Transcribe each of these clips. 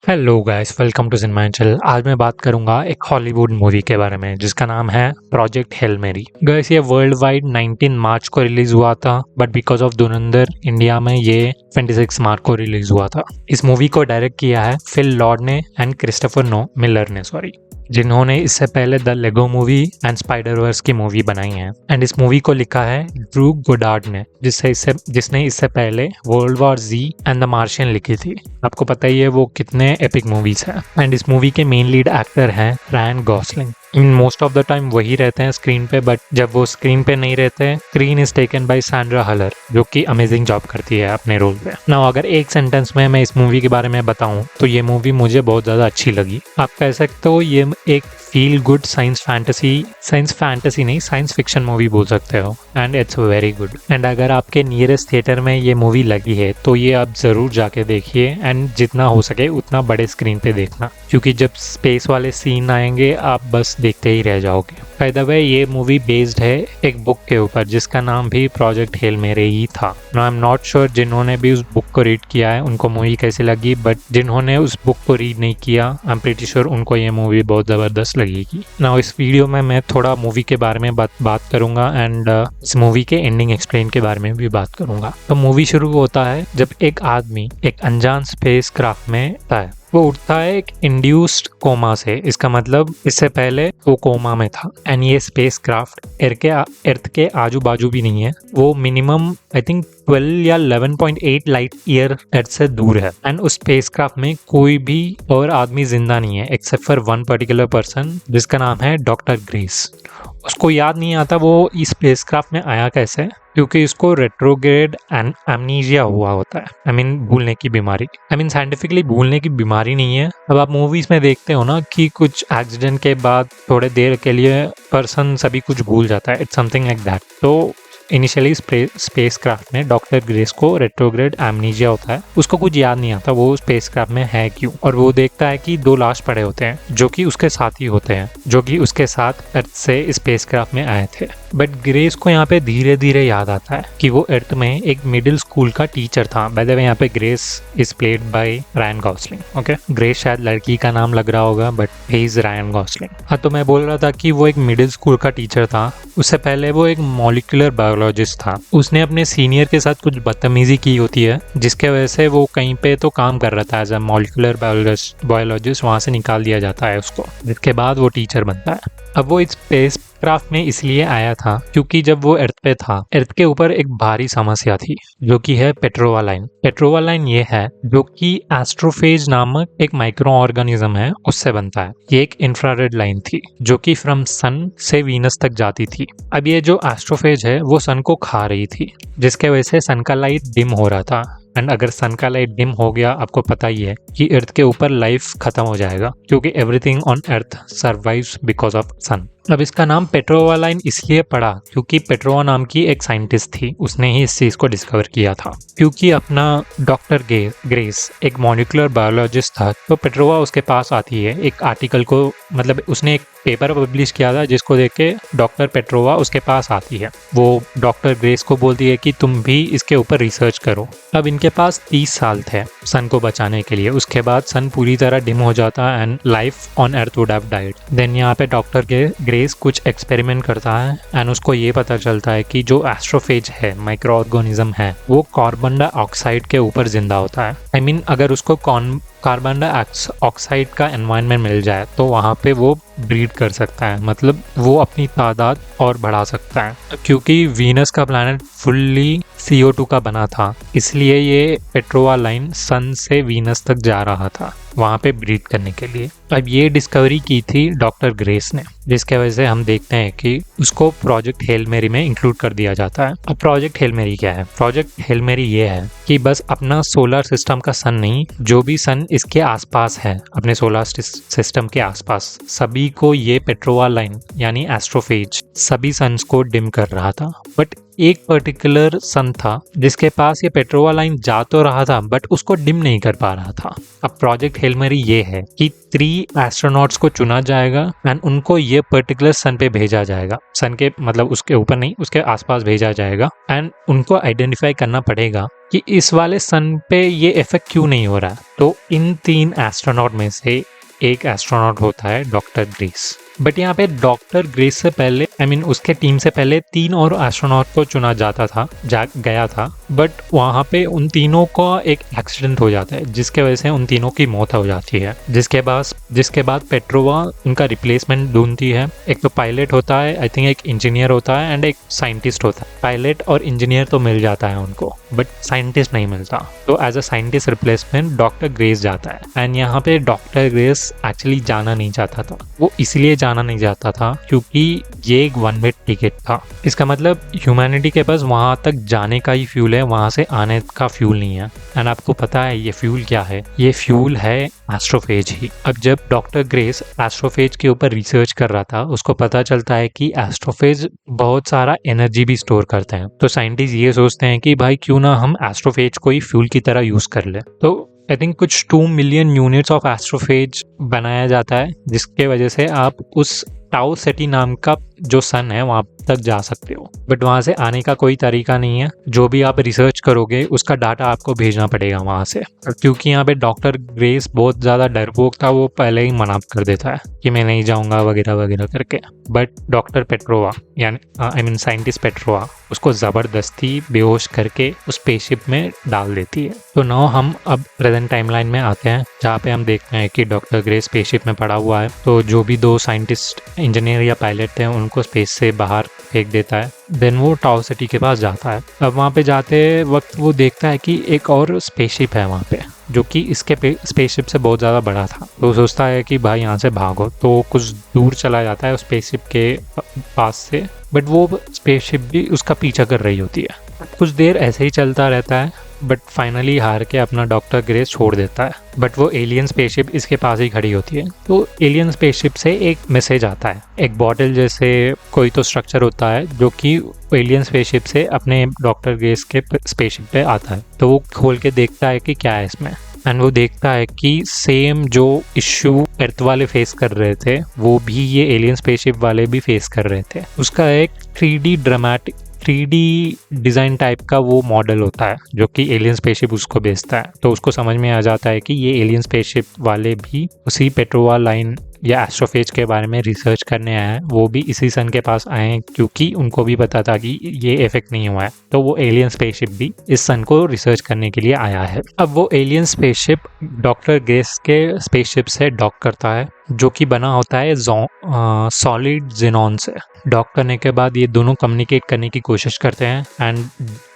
Hello guys, welcome to cinema channel. आज मैं बात करूंगा एक हॉलीवुड मूवी के बारे में जिसका नाम है प्रोजेक्ट हेल मेरी। गाइस, ये वर्ल्ड वाइड 19 मार्च को रिलीज हुआ था, but because of Dhurandhar India में ये 26 मार्च को रिलीज हुआ था। इस मूवी को डायरेक्ट किया है फिल लॉर्ड ने एंड क्रिस्टोफर मिलर ने, जिन्होंने इससे पहले the Lego movie and Spider verse की मूवी बनाई है। एंड इस मूवी को लिखा है ड्रू गोडार्ड ने, जिसने इससे पहले world war Z and the Martian लिखी थी। आपको पता ही है वो कितने एपिक मूवीज हैं। एंड इस मूवी के मेन लीड एक्टर हैं Ryan Gosling. In most of the time वही रहते हैं स्क्रीन पे, बट जब वो स्क्रीन पे नहीं रहते, screen is taken by Sandra huller, जो कि अमेजिंग जॉब करती है अपने रोल पे। नाउ अगर एक सेंटेंस में मैं इस मूवी के बारे में बताऊं तो ये मूवी मुझे बहुत ज़्यादा अच्छी लगी। आप कह सकते हो ये एक फील गुड साइंस फैंटेसी नहीं, साइंस फिक्शन मूवी बोल सकते हो। And it's very good. And अगर आपके नियरेस्ट थिएटर में ये मूवी लगी है तो ये आप ज़रूर जाके देखिए, एंड जितना हो सके उतना बड़े स्क्रीन पे देखना, क्योंकि जब स्पेस वाले सीन आएंगे आप बस देखते ही रह जाओगे। बाय द वे, ये मूवी बेस्ड है एक बुक के ऊपर जिसका नाम भी प्रोजेक्ट हेल मेरी ही था। No, I am not sure जिन्होंने भी उस बुक को रीड किया है उनको मूवी कैसी लगी, बट जिन्होंने उस बुक को रीड नहीं किया आई एम प्रीटी श्योर उनको ये मूवी बहुत ज़बरदस्त लगेगी। नाउ इस वीडियो में मैं थोड़ा मूवी के बारे में बात करूंगा एंड इस मूवी के एंडिंग एक्सप्लेन के बारे में भी बात करूंगा। तो मूवी शुरू होता है जब एक आदमी एक अनजान स्पेस क्राफ्ट में होता है। वो उठता है एक इंड्यूस्ड कोमा से, इसका मतलब इससे पहले वो कोमा में था। एंड ये स्पेस क्राफ्ट अर्थ के आजू बाजू भी नहीं है, वो मिनिमम आई थिंक 12 या 11.8 लाइट ईयर अर्थ से दूर है। एंड उस स्पेस क्राफ्ट में कोई भी और आदमी जिंदा नहीं है except for one particular person जिसका नाम है डॉक्टर ग्रेस। उसको याद नहीं आता वो इस स्पेस क्राफ्ट में आया कैसे, क्योंकि इसको रेट्रोग्रेड एमनीजिया हुआ होता है। आई मीन भूलने की बीमारी। आई मीन साइंटिफिकली भूलने की बीमारी नहीं है। अब आप मूवीज में देखते हो ना कि कुछ एक्सीडेंट के बाद थोड़े देर के लिए पर्सन सभी कुछ भूल जाता है। It's something like that. तो इनिशियली स्पेस क्राफ्ट में डॉक्टर ग्रेस को रेट्रोग्रेड एमनीजिया होता है, उसको कुछ याद नहीं आता वो स्पेस क्राफ्ट में है क्यों। और वो देखता है कि 2 लाश पड़े होते हैं जो कि उसके साथी होते हैं, जो कि उसके साथ अर्थ से स्पेस क्राफ्ट में आए थे। बट ग्रेस को यहाँ पे धीरे धीरे याद आता है कि वो अर्थ में एक मिडिल स्कूल का टीचर था। बाय द वे, यहाँ पे grace is played by Ryan Gosling. Okay, grace शायद लड़की का नाम लग रहा होगा, but he is Ryan Gosling. हाँ, तो मैं बोल रहा था कि वो एक मिडिल स्कूल का टीचर था। उससे पहले वो एक मॉलिक्यूलर बायोलॉजिस्ट था। उसने अपने सीनियर के साथ कुछ बदतमीजी की होती है, जिसके वजह से वो कहीं पे तो काम कर रहा था एज अ मॉलिक्यूलर बायोलॉजिस्ट, वहां से निकाल दिया जाता है उसको, जिसके बाद वो टीचर बनता है। अब वो इस स्पेस क्राफ्ट में इसलिए आया था क्योंकि जब वो अर्थ पे था, अर्थ के ऊपर एक भारी समस्या थी जो कि है पेट्रोवा लाइन। पेट्रोवा लाइन ये है जो कि एस्ट्रोफेज नामक एक माइक्रो ऑर्गेनिज्म है, उससे बनता है। ये एक इंफ्रारेड लाइन थी जो कि फ्रॉम सन से वीनस तक जाती थी। अब ये जो एस्ट्रोफेज है वो सन को खा रही थी, जिसके वजह से सन का लाइट डिम हो रहा था। एंड अगर सन का लाइट डिम हो गया, आपको पता ही है कि अर्थ के ऊपर लाइफ खत्म हो जाएगा, क्योंकि everything on earth survives because of sun. अब इसका नाम पेट्रोवा लाइन इसलिए पड़ा क्योंकि पेट्रोवा नाम की एक साइंटिस्ट थी, उसने ही इस चीज को डिस्कवर किया था। क्योंकि अपना डॉक्टर ग्रेस एक मॉलिक्यूलर बायोलॉजिस्ट था, तो पेट्रोवा उसके पास आती है एक आर्टिकल को, मतलब उसने एक पेपर पब्लिश किया था जिसको देख के डॉक्टर पेट्रोवा उसके पास आती है। वो डॉक्टर ग्रेस को बोलती है कि तुम भी इसके ऊपर रिसर्च करो। अब इनके पास 30 साल थे सन को बचाने के लिए। उसके बाद सन पूरी तरह डिम हो जाता and life on earth would have died. Then यहाँ पे डॉक्टर ग्रेस कुछ एक्सपेरिमेंट करता है एंड उसको ये पता चलता है कि जो एस्ट्रोफेज है, माइक्रो ऑर्गेनिज्म है, वो कार्बन डाइऑक्साइड के ऊपर जिंदा होता है। आई मीन अगर उसको कार्बन डाइऑक्साइड का एनवायरनमेंट मिल जाए तो वहाँ पे वो ब्रीड कर सकता है, मतलब वो अपनी तादाद और बढ़ा सकता है। क्योंकि वीनस का प्लैनेट फुल्ली CO2 का बना था, इसलिए ये पेट्रोवा लाइन सन से वीनस तक जा रहा था वहाँ पे ब्रीड करने के लिए। अब ये डिस्कवरी की थी डॉक्टर ग्रेस ने, जिसके वजह से हम देखते हैं कि उसको प्रोजेक्ट हेल मेरी में इंक्लूड कर दिया जाता है। अब प्रोजेक्ट हेल मेरी क्या है? प्रोजेक्ट हेल मेरी ये है कि बस अपना सोलर सिस्टम का सन नहीं, जो भी सन इसके आसपास है, अपने सोलर सिस्टम के आसपास सभी को ये पेट्रोवा लाइन यानी एस्ट्रोफेज सभी सन्स को डिम कर रहा था। बट एक पर्टिकुलर सन था जिसके पास ये पेट्रोवा लाइन जा तो रहा था बट उसको डिम नहीं कर पा रहा था। अब प्रोजेक्ट हेल मैरी ये है कि 3 एस्ट्रोनॉट्स को चुना जाएगा एंड उनको ये पर्टिकुलर सन पे भेजा जाएगा, सन के मतलब उसके ऊपर नहीं, उसके आसपास भेजा जाएगा एंड उनको आइडेंटिफाई करना पड़ेगा कि इस वाले सन पे ये इफेक्ट क्यों नहीं हो रहा है। तो इन 3 एस्ट्रोनॉट में से एक एस्ट्रोनॉट होता है डॉक्टर ग्रेस। बट यहाँ पे डॉक्टर ग्रेस से पहले उसके टीम से पहले 3 और एस्ट्रोनॉट को चुना गया था बट वहाँ पे उन तीनों का एक एक्सीडेंट हो जाता है जिसके वजह से उन तीनों की मौत हो जाती है। जिसके बाद पेट्रोवा उनका रिप्लेसमेंट ढूंढती है। एक तो पायलट होता है, आई थिंक एक इंजीनियर होता है एंड एक साइंटिस्ट होता है। पायलट और इंजीनियर तो मिल जाता है उनको बट साइंटिस्ट नहीं मिलता, तो as a scientist replacement doctor Grace जाता है। एंड यहाँ पे डॉक्टर ग्रेस एक्चुअली जाना नहीं चाहता था। वो इसलिए जाना नहीं चाहता था क्योंकि ये एक 1 वे टिकट था। इसका मतलब ह्यूमैनिटी के पास वहां तक जाने का ही फ्यूल है, वहां से आने का फ्यूल नहीं है। एंड आपको पता है ये फ्यूल क्या है? ये फ्यूल है एस्ट्रोफेज ही। अब जब डॉक्टर ग्रेस एस्ट्रोफेज के ऊपर रिसर्च कर रहा था उसको पता चलता है कि एस्ट्रोफेज बहुत सारा एनर्जी भी स्टोर करते हैं। तो साइंटिस्ट ये सोचते हैं कि भाई क्यों ना हम एस्ट्रोफेज को ही फ्यूल की तरह यूज कर ले। तो आई थिंक कुछ 2 मिलियन यूनिट्स ऑफ एस्ट्रोफेज बनाया जाता है जिसके वजह से आप उस टाउ सेटी नाम का जो सन है वहां तक जा सकते हो। बट वहां से आने का कोई तरीका नहीं है। जो भी आप रिसर्च करोगे उसका डाटा आपको भेजना पड़ेगा वहां से। क्योंकि यहाँ पे डॉक्टर ग्रेस बहुत ज्यादा डरपोक था, वो पहले ही मना कर देता है कि मैं नहीं जाऊंगा वगैरह वगैरह करके। बट डॉक्टर पेट्रोवा यानी साइंटिस्ट पेट्रोवा उसको जबरदस्ती बेहोश करके उस स्पेसशिप में डाल देती है। तो नाउ हम अब प्रेजेंट टाइमलाइन में आते हैं जहाँ पे हम देखते हैं कि डॉक्टर ग्रेस स्पेसशिप में पड़ा हुआ है। तो जो भी 2 साइंटिस्ट इंजीनियर या पायलट थे उनको स्पेस से बाहर फेंक देता है। देन वो टाउ सिटी के पास जाता है। अब वहाँ पे जाते वक्त वो देखता है कि एक और स्पेसशिप है वहाँ पे जो कि इसके स्पेसशिप से बहुत ज़्यादा बड़ा था। तो सोचता है कि भाई यहाँ से भागो। तो कुछ दूर चला जाता है उस स्पेसशिप के पास से, बट वो स्पेसशिप भी उसका पीछा कर रही होती है। कुछ देर ऐसे ही चलता रहता है बट फाइनली हार के अपना डॉक्टर ग्रेस छोड़ देता है। बट वो एलियन स्पेसशिप इसके पास ही खड़ी होती है। तो एलियन स्पेसशिप से एक मैसेज आता है, एक बॉटल जैसे कोई तो स्ट्रक्चर होता है जो कि एलियन स्पेसशिप से अपने डॉक्टर ग्रेस के स्पेसशिप पे आता है। तो वो खोल के देखता है कि क्या है इसमें। एंड वो देखता है कि सेम जो इश्यू अर्थ वाले फेस कर रहे थे वो भी ये एलियन स्पेसशिप वाले भी फेस कर रहे थे। उसका एक 3D डिज़ाइन टाइप का वो मॉडल होता है जो कि एलियन स्पेसशिप उसको भेजता है। तो उसको समझ में आ जाता है कि ये एलियन स्पेसशिप वाले भी उसी पेट्रोवा लाइन या एस्ट्रोफेज के बारे में रिसर्च करने आए हैं। वो भी इसी सन के पास आए हैं क्योंकि उनको भी पता था कि ये इफेक्ट नहीं हुआ है। तो वो एलियन स्पेसशिप भी इस सन को रिसर्च करने के लिए आया है। अब वो एलियन स्पेसशिप डॉक्टर ग्रेस के स्पेसशिप से डॉक करता है जो कि बना होता है सॉलिड जेनॉन से। डॉक करने के बाद ये दोनों कम्युनिकेट करने की कोशिश करते हैं एंड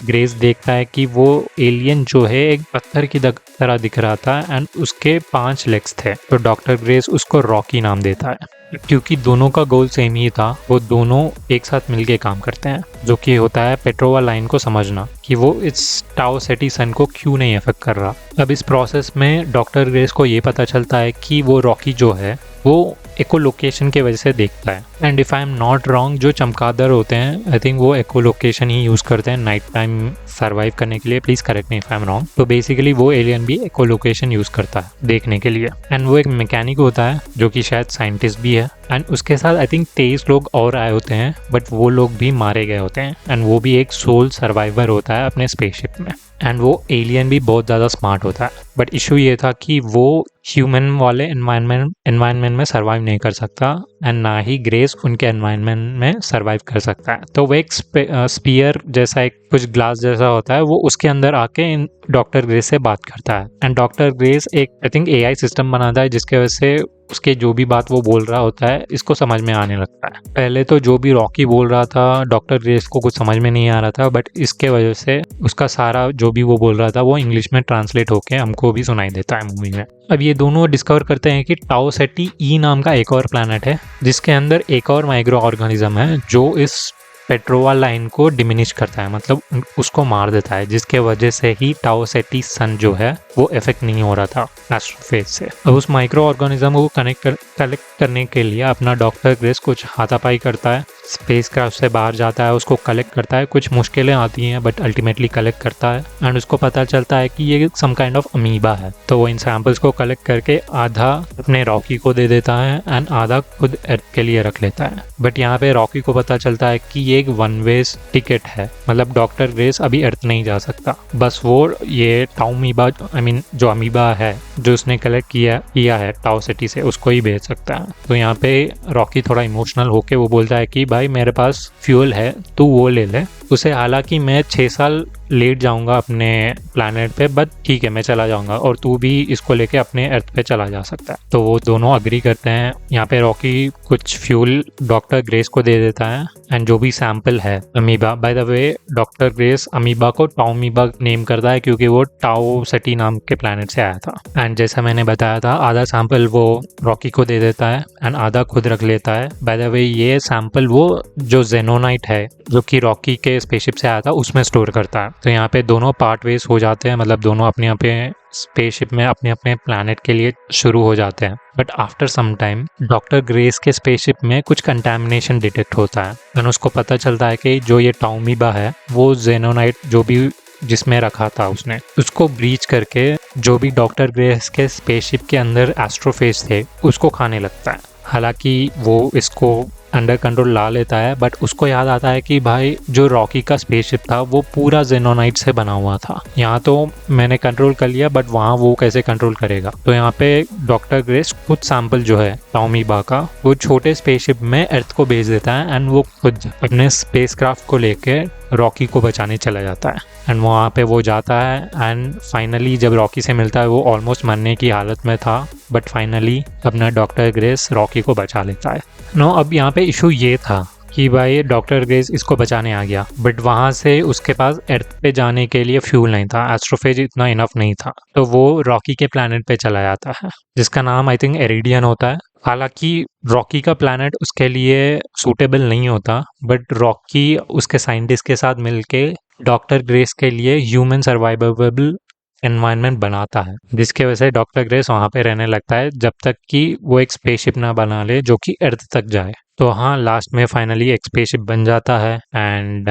ग्रेस देखता है कि वो एलियन जो है एक पत्थर की तरह दिख रहा था एंड उसके 5 लेग्स थे। तो डॉक्टर ग्रेस उसको रॉकी नाम देता है क्योंकि दोनों का गोल सेम ही था। वो दोनों एक साथ मिलके काम करते हैं जो कि होता है पेट्रोवा लाइन को समझना कि वो इस टाउ सेटी सन को क्यों नहीं अफेक्ट कर रहा। अब इस प्रोसेस में डॉक्टर ग्रेस को ये पता चलता है कि वो रॉकी जो है वो एकोलोकेशन के वजह से देखता है। And if I am not wrong जो चमगादड़ होते हैं आई थिंक वो एकोलोकेशन ही यूज़ करते हैं नाइट टाइम सर्वाइव करने के लिए। Please correct me if I am wrong. तो बेसिकली वो एलियन भी एकोलोकेशन यूज़ करता है देखने के लिए। एंड वो एक मैकेनिक होता है जो कि शायद साइंटिस्ट भी है। एंड उसके साथ आई थिंक 23 लोग और आए होते हैं बट वो लोग भी मारे गए होते हैं। एंड वो भी एक सोल सर्वाइवर होता है अपने स्पेसशिप में। एंड वो एलियन भी बहुत ज़्यादा स्मार्ट होता है बट इशू ये था कि वो ह्यूमन वाले एनवायरनमेंट में सर्वाइव नहीं कर सकता एंड ना ही ग्रेस उनके एनवायरनमेंट में सर्वाइव कर सकता है। तो वो एक स्पीयर जैसा एक कुछ ग्लास जैसा होता है वो उसके अंदर आके इन डॉक्टर ग्रेस से बात करता है। एंड डॉक्टर ग्रेस एक आई थिंक AI सिस्टम बनाता है जिसके वजह से उसके जो भी बात वो बोल रहा होता है इसको समझ में आने लगता है। पहले तो जो भी रॉकी बोल रहा था डॉक्टर ग्रेस को कुछ समझ में नहीं आ रहा था बट इसके वजह से उसका सारा जो भी वो बोल रहा था वो इंग्लिश में ट्रांसलेट होके हमको भी सुनाई देता है मूवी में। अब ये दोनों डिस्कवर करते हैं कि टाउ सेटी ई नाम का एक और प्लैनेट है जिसके अंदर एक और माइक्रो ऑर्गेनिज्म है जो इस पेट्रोवा लाइन को डिमिनिश करता है, मतलब उसको मार देता है, जिसके वजह से ही टाउ सेटी सन जो है वो इफेक्ट नहीं हो रहा था एस्ट्रोफेज से। अब उस माइक्रो ऑर्गेनिज्म को कलेक्ट करने के लिए अपना डॉक्टर ग्रेस कुछ हाथापाई करता है स्पेसक्राफ्ट से बाहर जाता है, उसको कलेक्ट करता है। कुछ मुश्किलें आती हैं बट अल्टीमेटली कलेक्ट करता है एंड उसको पता चलता है कि ये सम काइंड ऑफ अमीबा है। तो वो इन सैंपल्स को कलेक्ट करके आधा अपने रॉकी को दे देता है एंड आधा खुद अर्थ के लिए रख लेता है। बट यहाँ पे रॉकी को पता चलता है कि ये एक वन वे टिकट है, मतलब डॉक्टर ग्रेस अभी अर्थ नहीं जा सकता, बस वो ये टाउमीबा जो अमीबा है जो उसने कलेक्ट किया है टाउ सिटी से, उसको ही भेज सकता है। तो यहाँ पे रॉकी थोड़ा इमोशनल होके वो बोलता है कि भाई मेरे पास फ्यूल है, तू वो ले ले। उसे हालांकि मैं 6 साल लेट जाऊंगा अपने प्लैनेट पे, बट ठीक है मैं चला जाऊंगा और तू भी इसको लेके अपने अर्थ पे चला जा सकता है। तो वो दोनों अग्री करते हैं। यहाँ पे रॉकी कुछ फ्यूल डॉक्टर ग्रेस को दे देता है एंड जो भी सैंपल है amoeba, by the way doctor grace amoeba को टाउमीबा नेम करता है क्योंकि वो टाउ सिटी नाम के प्लैनेट से आया था। एंड जैसा मैंने बताया था आधा सैंपल वो रॉकी को दे देता है एंड आधा खुद रख लेता है। बाय द वे ये सैंपल वो जो जेनोनाइट है जो कि रॉकी के स्पेसशिप से आया था उसमें स्टोर करता है। तो यहाँ पे दोनों पार्ट वेज हो जाते हैं, मतलब दोनों अपने अपने स्पेसशिप में अपने अपने प्लैनेट के लिए शुरू हो जाते हैं। But after some time doctor Grace के स्पेसशिप में कुछ कंटैमिनेशन डिटेक्ट होता है एंड उसको पता चलता है कि जो ये टाउमीबा है वो जेनोनाइट जो भी जिसमें रखा था उसने उसको ब्रीच करके जो भी डॉक्टर ग्रेस के स्पेसशिप के अंदर एस्ट्रोफेज थे उसको खाने लगता है। हालांकि वो इसको अंडर कंट्रोल ला लेता है बट उसको याद आता है कि भाई जो रॉकी का स्पेसशिप था वो पूरा जेनोनाइट से बना हुआ था। यहाँ तो मैंने कंट्रोल कर लिया बट वहाँ वो कैसे कंट्रोल करेगा। तो यहाँ पे डॉक्टर ग्रेस खुद सैंपल जो है टाउमीबा का वो छोटे स्पेसशिप में अर्थ को भेज देता है एंड वो खुद अपने स्पेसक्राफ्ट को लेके रॉकी को बचाने चला जाता है। एंड वहाँ पे वो जाता है एंड फाइनली जब रॉकी से मिलता है वो ऑलमोस्ट मरने की हालत में था बट फाइनली अपना डॉक्टर ग्रेस रॉकी को बचा लेता है। नो अब यहाँ पे इशू ये था कि भाई डॉक्टर ग्रेस इसको बचाने आ गया बट वहाँ से उसके पास अर्थ पे जाने के लिए फ्यूल नहीं था, एस्ट्रोफेज इतना इनफ नहीं था, तो वो रॉकी के प्लैनेट पे चला जाता है जिसका नाम आई थिंक एरिडियन होता है। हालांकि रॉकी का प्लैनेट उसके लिए सूटेबल नहीं होता बट रॉकी उसके साइंटिस्ट के साथ मिलके डॉक्टर ग्रेस के लिए ह्यूमन सर्वाइवेबल एनवायरनमेंट बनाता है, जिसके वजह से डॉक्टर ग्रेस वहाँ पे रहने लगता है जब तक कि वो एक स्पेसशिप ना बना ले जो कि अर्थ तक जाए। तो हाँ लास्ट में फाइनली एक स्पेसशिप बन जाता है एंड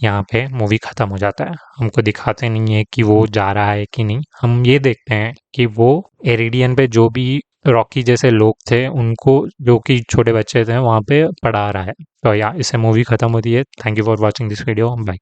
यहाँ पे मूवी ख़त्म हो जाता है। हमको दिखाते नहीं है कि वो जा रहा है कि नहीं, हम ये देखते हैं कि वो एरिडियन पे जो भी रॉकी जैसे लोग थे उनको, जो कि छोटे बच्चे थे, वहाँ पे पढ़ा रहा है। तो या इससे मूवी ख़त्म होती है। Thank you for watching this video. Bye.